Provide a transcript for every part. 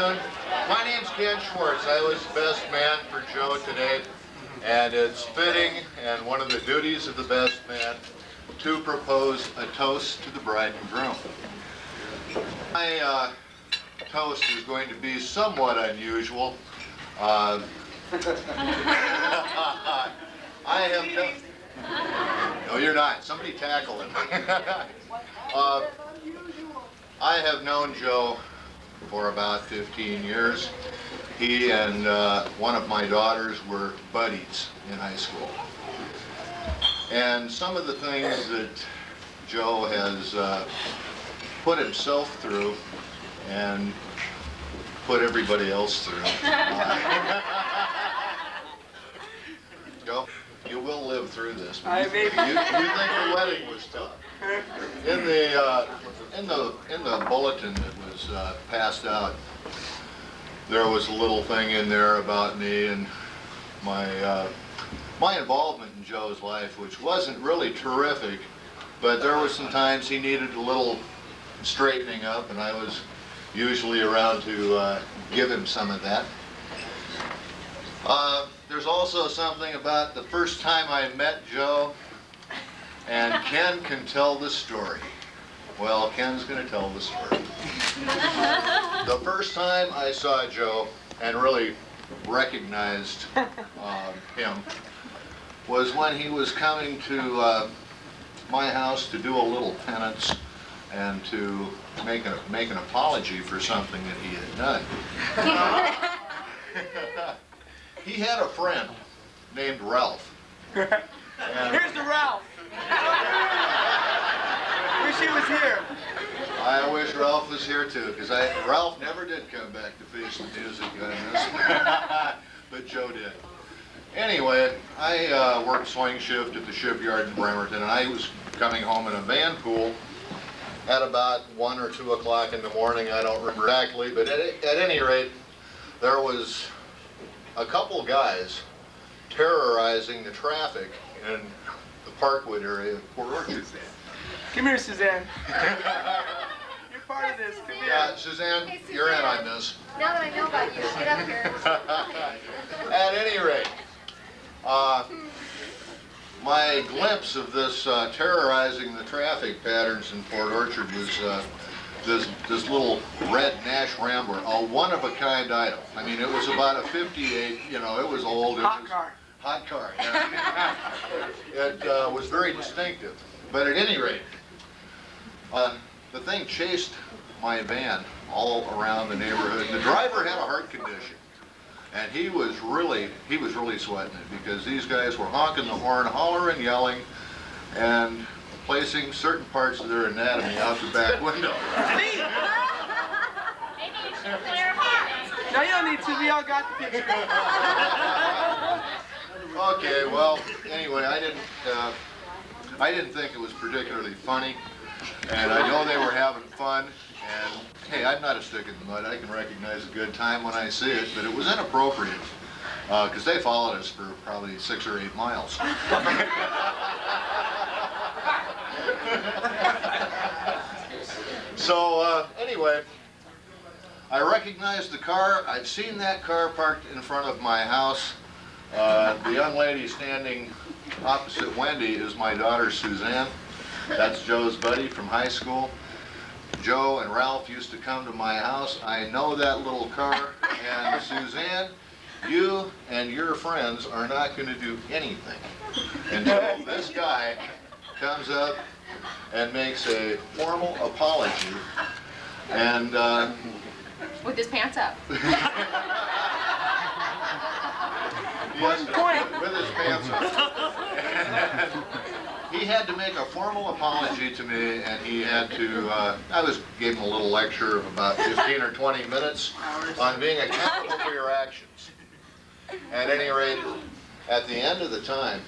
afternoon. My name's Ken Schwartz. I was the best man for Joe today, and it's fitting and one of the duties of the best man to propose a toast to the bride and groom. My toast is going to be somewhat unusual. I have no, you're not. Somebody tackle him. I have known Joe for about 15 years. He and one of my daughters were buddies in high school. And some of the things that Joe has put himself through and put everybody else through. Joe, you will live through this. You think the wedding was tough. In the bulletin that was passed out, there was a little thing in there about me and my involvement in Joe's life, which wasn't really terrific, but there were some times he needed a little straightening up, and I was usually around to give him some of that. There's also something about the first time I met Joe, and Ken can tell the story. Well, Ken's going to tell the story. The first time I saw Joe and really recognized him was when he was coming to my house to do a little penance and to make an apology for something that he had done. He had a friend named Ralph. Here's the Ralph. Wish he was here. I wish Ralph was here too, because Ralph never did come back to face the music on this, but Joe did. Anyway, I worked swing shift at the shipyard in Bremerton, and I was coming home in a van pool at about 1 or 2 o'clock in the morning. I don't remember exactly, but at any rate, there was a couple guys terrorizing the traffic in the Parkwood area of Port Orchard. Come here, Suzanne. You're part of this. Come here. Yeah, Suzanne, hey, Suzanne, you're in on this. Now that I know about you, get up here. At any rate, my glimpse of this terrorizing the traffic patterns in Port Orchard was this little red Nash Rambler, a one-of-a-kind item. I mean, it was about a 58, you know, it was old. Hot car. Hot car, yeah. It was very distinctive. But at any rate, the thing chased my van all around the neighborhood. The driver had a heart condition, and he was really sweating it, because these guys were honking the horn, hollering, yelling, and placing certain parts of their anatomy out the back window. Maybe you should clarify. No, you don't need to. We all got the picture. Okay, well, anyway, I didn't think it was particularly funny, and I know they were having fun, and hey, I'm not a stick in the mud. I can recognize a good time when I see it, but it was inappropriate, because they followed us for probably 6 or 8 miles. So, anyway, I recognized the car. I'd seen that car parked in front of my house. The young lady standing opposite Wendy is my daughter Suzanne. That's Joe's buddy from high school. Joe and Ralph used to come to my house. I know that little car. And Suzanne, you and your friends are not going to do anything until this guy comes up and makes a formal apology. And with his pants up. Yes, with his pants on. He had to make a formal apology to me, and he had to, gave him a little lecture of about 15 or 20 minutes on being accountable for your actions. At any rate, at the end of the time,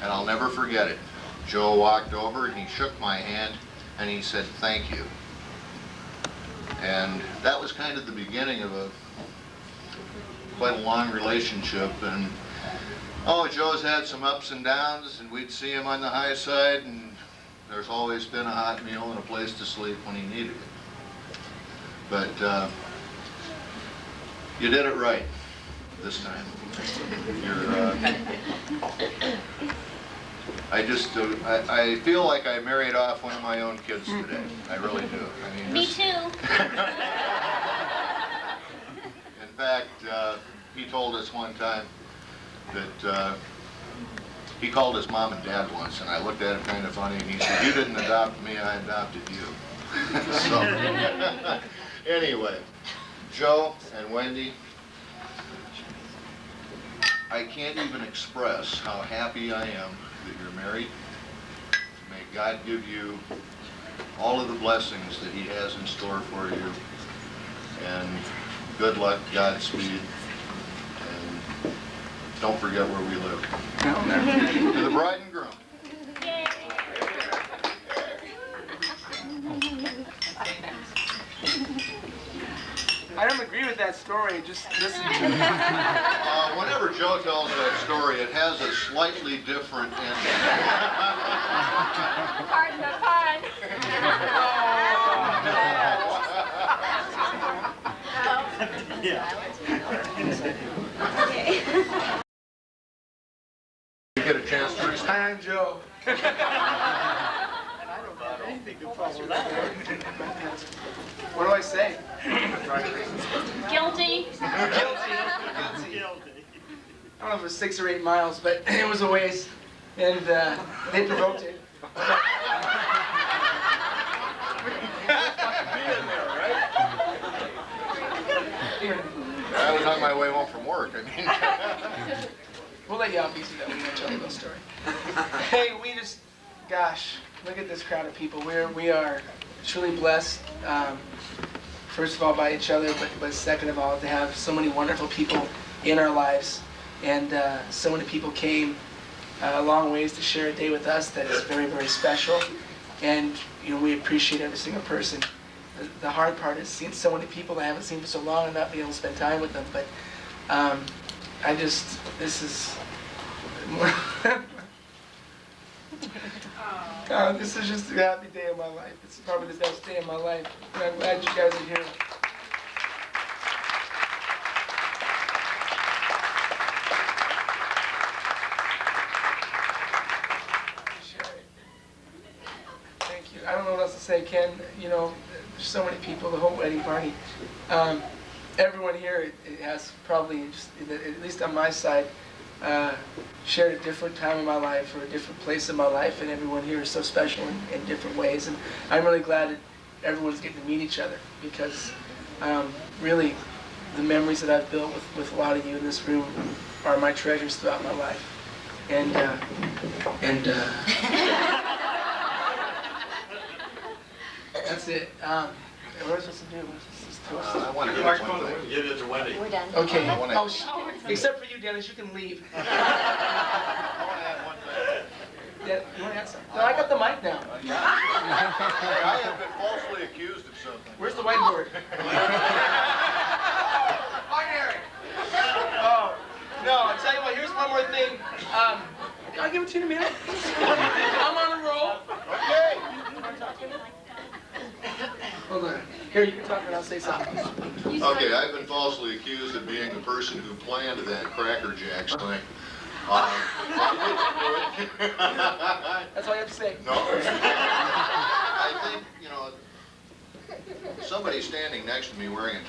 and I'll never forget it, Joe walked over and he shook my hand and he said, "Thank you." And that was kind of the beginning of quite a long relationship. And Joe's had some ups and downs, and we'd see him on the high side, and there's always been a hot meal and a place to sleep when he needed it. But You did it right this time. You're, I feel like I married off one of my own kids today. I really do. I mean, Me this- too. In fact, he told us one time that he called his mom and dad once, and I looked at him kind of funny, and he said, "You didn't adopt me, I adopted you." So, anyway, Joe and Wendy, I can't even express how happy I am that you're married. May God give you all of the blessings that He has in store for you, and good luck, Godspeed, and don't forget where we live. To the bride and groom. Yay. I don't agree with that story. Just listen to it. Whenever Joe tells that story, it has a slightly different ending. Pardon the pun. You get a chance to respond. Hi, I'm Joe. What do I say? Guilty. Guilty. I don't know if it was 6 or 8 miles, but it was a ways, and they provoked it. I was on my way home from work. I mean, We'll let you off easy though. We won't tell you the story. Hey, we just, gosh, look at this crowd of people. We are truly blessed. First of all, by each other, but second of all, to have so many wonderful people in our lives, and so many people came a long ways to share a day with us that is very, very special. And you know, we appreciate every single person. The hard part is seeing so many people I haven't seen for so long and not being able to spend time with them. But this is this is just a happy day of my life. It's probably the best day of my life. And I'm glad you guys are here. Thank you. I don't know what else to say, Ken. You know, there's so many people, the whole wedding party. Everyone here it has probably, just, at least on my side, shared a different time in my life or a different place in my life, and everyone here is so special in different ways. And I'm really glad that everyone's getting to meet each other, because really the memories that I've built with a lot of you in this room are my treasures throughout my life. And that's it. What was I supposed to do? I want to do one thing. Give it to Wendy. We're done. Okay. I wanna- Except for you, Dennis, you can leave. I want to add one thing. Yeah, you want to add something? No, I got the mic now. I have been falsely accused of something. Where's the whiteboard? Oh, no, I'll tell you what, here's one more thing. I'll give it to you in a minute. I'm on a roll. Okay. Hold on. Here, you can talk and I'll say something. Okay, I've been falsely accused of being the person who planned that Cracker Jacks thing. That's all you have to say. No. I think, you know, somebody standing next to me wearing a